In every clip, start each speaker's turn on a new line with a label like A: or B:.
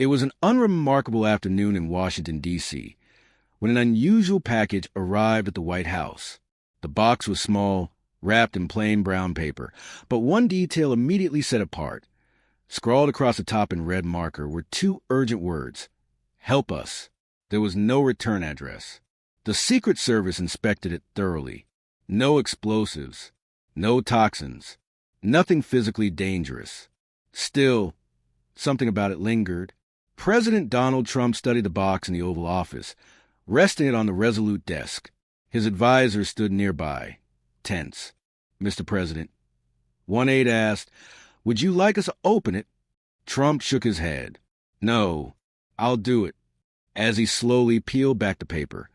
A: It was an unremarkable afternoon in Washington, D.C., when an unusual package arrived at the White House. The box was small, wrapped in plain brown paper, but one detail immediately set apart. Scrawled across the top in red marker were two urgent words: "Help us." There was no return address. The Secret Service inspected it thoroughly. No explosives, no toxins, nothing physically dangerous. Still, something about it lingered. President Donald Trump studied the box in the Oval Office, resting it on the resolute desk. His advisor stood nearby, tense. "Mr. President," one aide asked, "would you like us to open it?" Trump shook his head. "No, I'll do it." As he slowly peeled back the paper,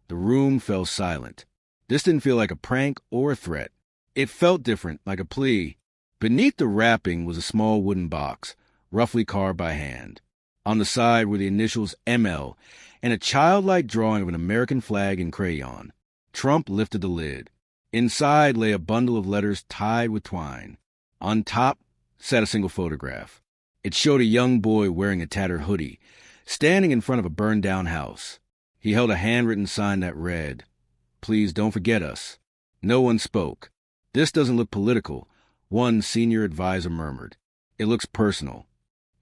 A: the room fell silent. This didn't feel like a prank or a threat. It felt different, like a plea. Beneath the wrapping was a small wooden box, roughly carved by hand. On the side were the initials ML and a childlike drawing of an American flag in crayon. Trump lifted the lid. Inside lay a bundle of letters tied with twine. On top sat a single photograph. It showed a young boy wearing a tattered hoodie, standing in front of a burned-down house. He held a handwritten sign that read, "Please don't forget us." No one spoke. "This doesn't look political," one senior advisor murmured. "It looks personal."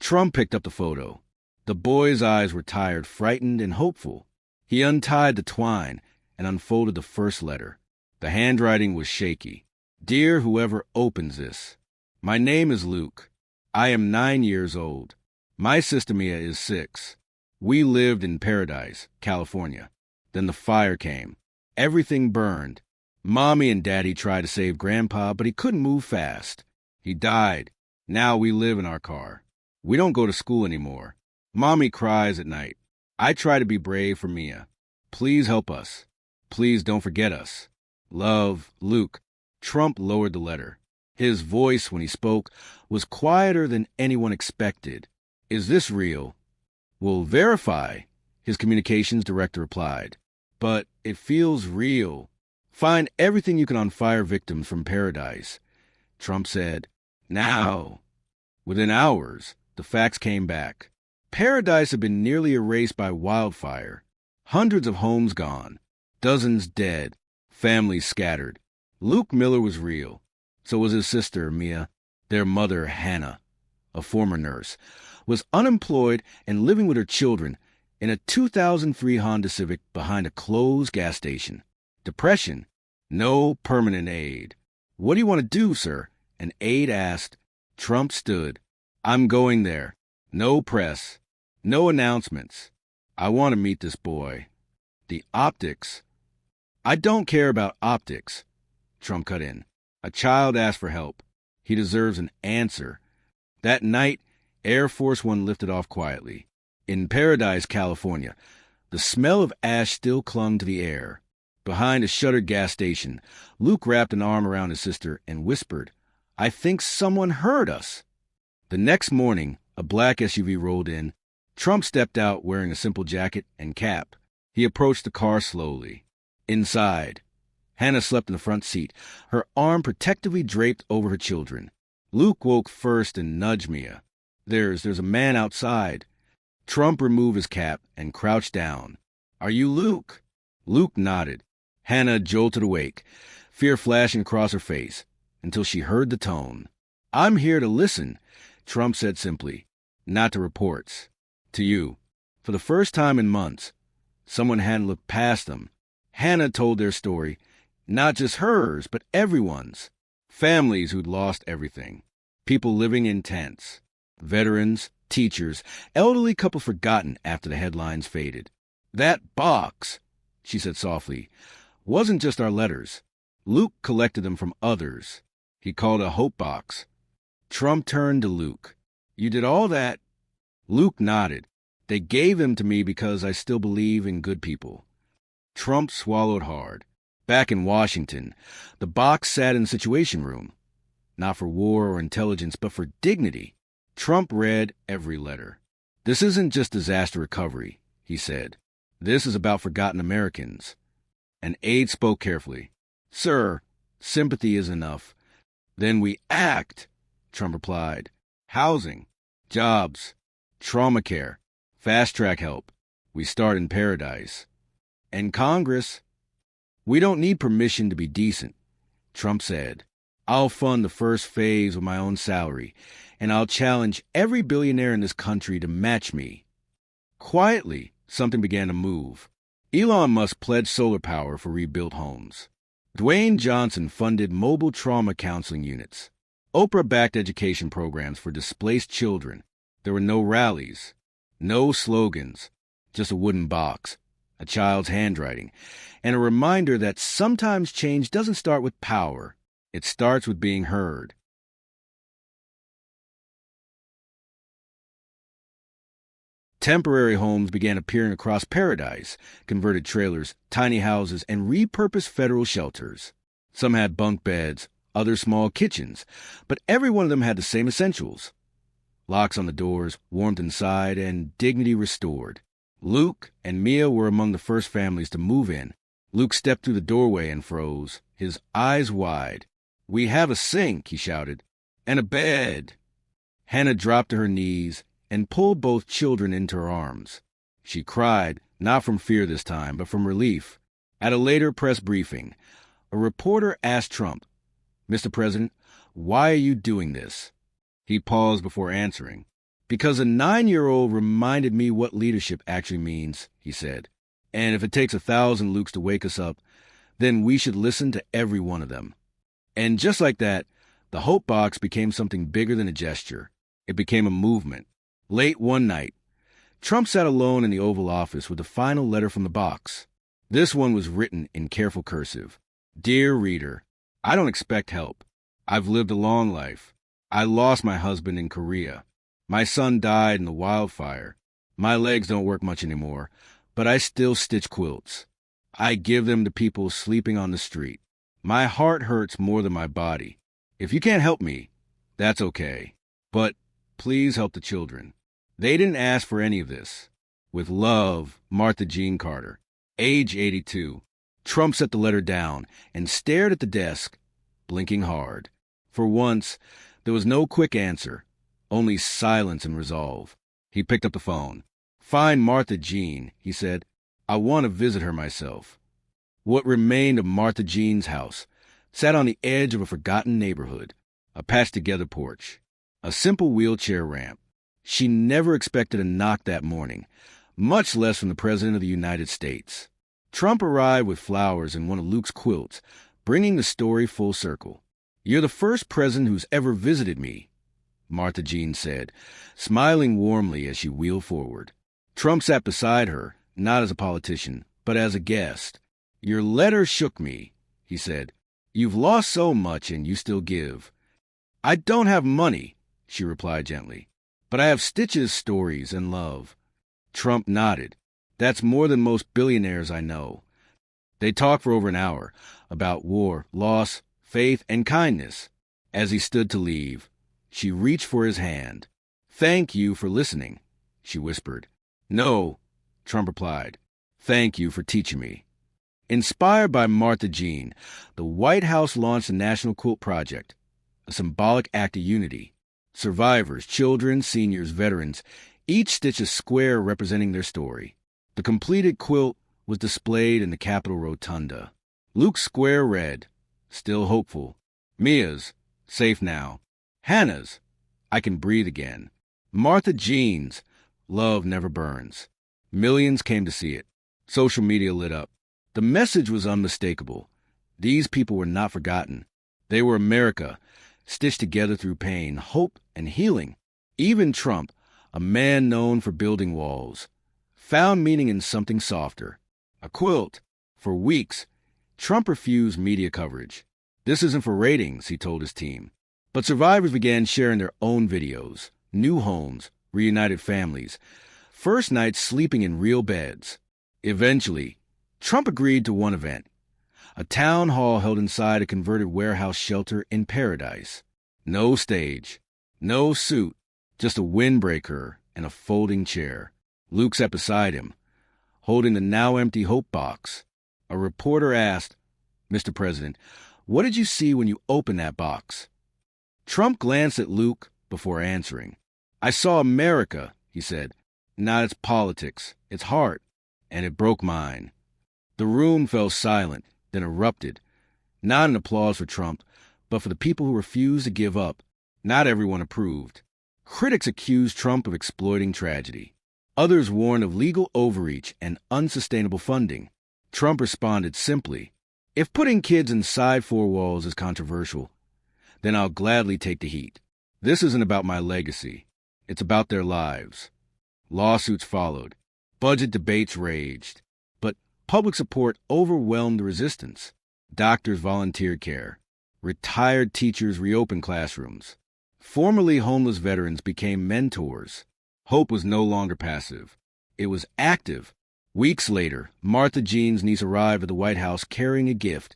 A: Trump picked up the photo. The boy's eyes were tired, frightened, and hopeful. He untied the twine and unfolded the first letter. The handwriting was shaky. "Dear whoever opens this, my name is Luke. I am 9 years old. My sister Mia is 6. We lived in Paradise, California. Then the fire came. Everything burned. Mommy and Daddy tried to save Grandpa, but he couldn't move fast. He died. Now we live in our car. We don't go to school anymore. Mommy cries at night. I try to be brave for Mia. Please help us. Please don't forget us. Love, Luke." Trump lowered the letter. His voice, when he spoke, was quieter than anyone expected. "Is this real?" "We'll verify," his communications director replied. "But it feels real. Find everything you can on fire victims from Paradise." Trump said, "Now." Within hours, the facts came back. Paradise had been nearly erased by wildfire. Hundreds of homes gone, dozens dead, families scattered. Luke Miller was real. So was his sister, Mia. Their mother, Hannah, a former nurse, was unemployed and living with her children in a 2003 Honda Civic behind a closed gas station. Depression. No permanent aid. "What do you want to do, sir?" an aide asked. Trump stood. "I'm going there. No press. No announcements. I want to meet this boy. The optics." "I don't care about optics," Trump cut in. "A child asked for help. He deserves an answer." That night, Air Force One lifted off quietly. In Paradise, California, the smell of ash still clung to the air. Behind a shuttered gas station, Luke wrapped an arm around his sister and whispered, "I think someone heard us." The next morning, a black SUV rolled in. Trump stepped out wearing a simple jacket and cap. He approached the car slowly. Inside, Hannah slept in the front seat, her arm protectively draped over her children. Luke woke first and nudged Mia. There's a man outside." Trump removed his cap and crouched down. "Are you Luke?" Luke nodded. Hannah jolted awake, fear flashing across her face, until she heard the tone. "I'm here to listen," Trump said simply. "Not to reports. To you." For the first time in months, someone hadn't looked past them. Hannah told their story, not just hers, but everyone's. Families who'd lost everything. People living in tents. Veterans, teachers, elderly couples forgotten after the headlines faded. "That box," she said softly, "wasn't just our letters. Luke collected them from others. He called it a hope box." Trump turned to Luke. "You did all that?" Luke nodded. "They gave them to me because I still believe in good people." Trump swallowed hard. Back in Washington, the box sat in the Situation Room. Not for war or intelligence, but for dignity. Trump read every letter. "This isn't just disaster recovery," he said. "This is about forgotten Americans." An aide spoke carefully. "Sir, sympathy is enough." "Then we act," Trump replied. "Housing, jobs, trauma care, fast-track help. We start in paradise. And Congress, we don't need permission to be decent, Trump said. I'll fund the first phase with my own salary, and I'll challenge every billionaire in this country to match me. Quietly, something began to move. Elon Musk pledged solar power for rebuilt homes. Dwayne Johnson funded mobile trauma counseling units. Oprah backed education programs for displaced children. There were no rallies, no slogans, just a wooden box, a child's handwriting, and a reminder that sometimes change doesn't start with power. It starts with being heard. Temporary homes began appearing across paradise, converted trailers, tiny houses, and repurposed federal shelters. Some had bunk beds, others small kitchens, but every one of them had the same essentials. Locks on the doors, warmth inside, and dignity restored. Luke and Mia were among the first families to move in. Luke stepped through the doorway and froze, his eyes wide. "We have a sink," he shouted, "and a bed." Hannah dropped to her knees and pulled both children into her arms. She cried, not from fear this time, but from relief. At a later press briefing, a reporter asked Trump, "Mr. President, why are you doing this?" He paused before answering. "Because a 9-year-old reminded me what leadership actually means," he said. "And if it takes 1,000 Lukes to wake us up, then we should listen to every one of them." And just like that, the Hope Box became something bigger than a gesture. It became a movement. Late one night, Trump sat alone in the Oval Office with the final letter from the box. This one was written in careful cursive. "Dear reader, I don't expect help. I've lived a long life. I lost my husband in Korea. My son died in the wildfire. My legs don't work much anymore, but I still stitch quilts. I give them to people sleeping on the street. My heart hurts more than my body. If you can't help me, that's okay. But please help the children. They didn't ask for any of this. With love, Martha Jean Carter." Age 82. Trump set the letter down and stared at the desk, blinking hard. For once, there was no quick answer, only silence and resolve. He picked up the phone. "Find Martha Jean," he said. "I want to visit her myself." What remained of Martha Jean's house sat on the edge of a forgotten neighborhood, a patched-together porch, a simple wheelchair ramp. She never expected a knock that morning, much less from the President of the United States. Trump arrived with flowers and one of Luke's quilts, bringing the story full circle. "You're the first president who's ever visited me," Martha Jean said, smiling warmly as she wheeled forward. Trump sat beside her, not as a politician, but as a guest. "Your letter shook me," he said. "You've lost so much and you still give." "I don't have money," she replied gently, "but I have stitches, stories, and love." Trump nodded. "That's more than most billionaires I know." They talked for over an hour about war, loss, faith, and kindness. As he stood to leave, she reached for his hand. "Thank you for listening," she whispered. "No," Trump replied. "Thank you for teaching me." Inspired by Martha Jean, the White House launched the National Quilt Project, a symbolic act of unity. Survivors, children, seniors, veterans, each stitched a square representing their story. The completed quilt was displayed in the Capitol Rotunda. Luke's square read, "Still hopeful." Mia's, "Safe now." Hannah's, "I can breathe again." Martha Jean's, "Love never burns." Millions came to see it. Social media lit up. The message was unmistakable. These people were not forgotten. They were America, stitched together through pain, hope, and healing. Even Trump, a man known for building walls, found meaning in something softer. A quilt. For weeks, Trump refused media coverage. "This isn't for ratings," he told his team. But survivors began sharing their own videos, new homes, reunited families, first nights sleeping in real beds. Eventually, Trump agreed to one event, a town hall held inside a converted warehouse shelter in paradise. No stage, no suit, just a windbreaker and a folding chair. Luke sat beside him, holding the now-empty Hope Box. A reporter asked, "Mr. President, what did you see when you opened that box?" Trump glanced at Luke before answering. "I saw America," he said. Not its politics, its heart. And it broke mine. The room fell silent, then erupted. Not an applause for Trump, but for the people who refused to give up. Not everyone approved. Critics accused Trump of exploiting tragedy. Others warned of legal overreach and unsustainable funding. Trump responded simply, "If putting kids inside four walls is controversial, then I'll gladly take the heat. This isn't about my legacy. It's about their lives." Lawsuits followed. Budget debates raged. But public support overwhelmed the resistance. Doctors volunteered care. Retired teachers reopened classrooms. Formerly homeless veterans became mentors. Hope was no longer passive. It was active. Weeks later, Martha Jean's niece arrived at the White House carrying a gift,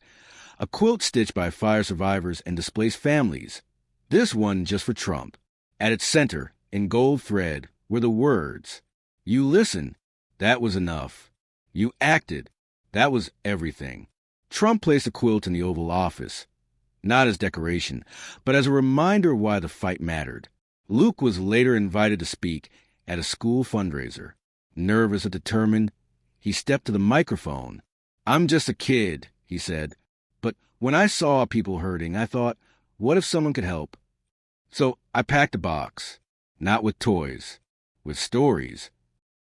A: a quilt stitched by fire survivors and displaced families. This one just for Trump. At its center, in gold thread, were the words, "You listened. That was enough. You acted. That was everything." Trump placed the quilt in the Oval Office, not as decoration, but as a reminder of why the fight mattered. Luke was later invited to speak at a school fundraiser. Nervous and determined, he stepped to the microphone. "I'm just a kid," he said. "But when I saw people hurting, I thought, what if someone could help? So I packed a box, not with toys, with stories."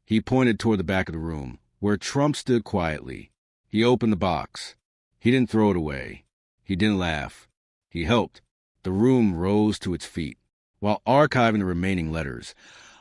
A: He pointed toward the back of the room, where Trump stood quietly. He opened the box. He didn't throw it away. He didn't laugh. He helped. The room rose to its feet. While archiving the remaining letters,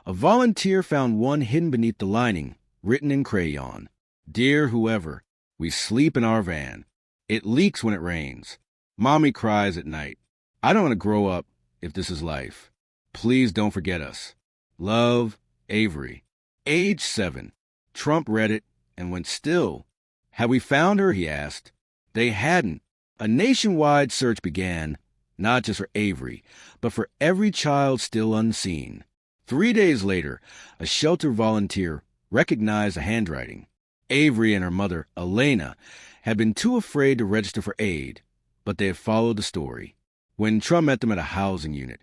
A: a volunteer found one hidden beneath the lining, written in crayon. "Dear whoever, we sleep in our van. It leaks when it rains. Mommy cries at night. I don't want to grow up if this is life. Please don't forget us. Love, Avery." Age 7. Trump read it and went still. "Have we found her?" he asked. They hadn't. A nationwide search began, not just for Avery, but for every child still unseen. 3 days later, a shelter volunteer recognized the handwriting. Avery and her mother, Elena, had been too afraid to register for aid, but they had followed the story. When Trump met them at a housing unit,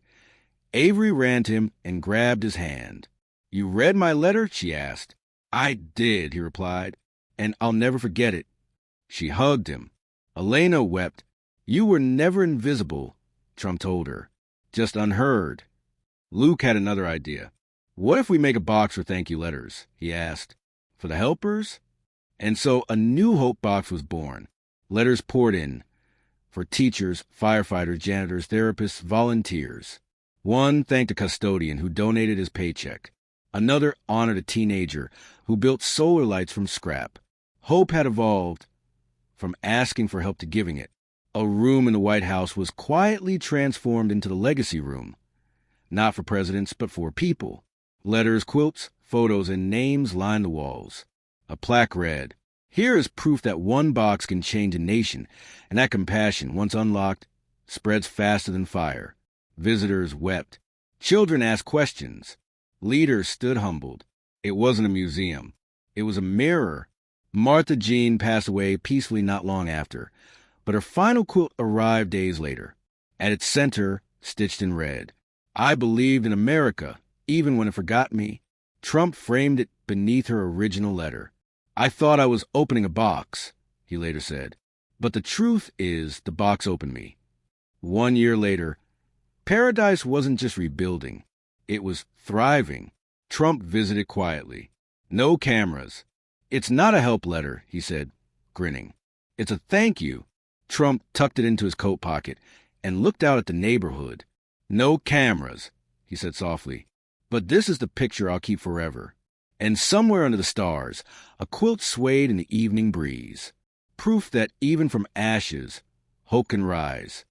A: Avery ran to him and grabbed his hand. "You read my letter?" she asked. "I did," he replied, "and I'll never forget it." She hugged him. Elena wept. "You were never invisible," Trump told her, "just unheard." Luke had another idea. "What if we make a box for thank you letters?" he asked. "For the helpers?" And so a new hope box was born. Letters poured in for teachers, firefighters, janitors, therapists, volunteers. One thanked a custodian who donated his paycheck. Another honored a teenager who built solar lights from scrap. Hope had evolved from asking for help to giving it. A room in the White House was quietly transformed into the legacy room. Not for presidents, but for people. Letters, quilts, photos, and names lined the walls. A plaque read, "Here is proof that one box can change a nation, and that compassion, once unlocked, spreads faster than fire." Visitors wept. Children asked questions. Leaders stood humbled. It wasn't a museum. It was a mirror. Martha Jean passed away peacefully not long after, but her final quilt arrived days later. At its center, stitched in red, "I believed in America, even when it forgot me." Trump framed it beneath her original letter. "I thought I was opening a box," he later said. But the truth is, the box opened me. 1 year later, Paradise wasn't just rebuilding. It was thriving. Trump visited quietly. No cameras. "It's not a help letter," he said, grinning. "It's a thank you." Trump tucked it into his coat pocket and looked out at the neighborhood. "No cameras," he said softly. "But this is the picture I'll keep forever." And somewhere under the stars, a quilt swayed in the evening breeze. Proof that even from ashes, hope can rise.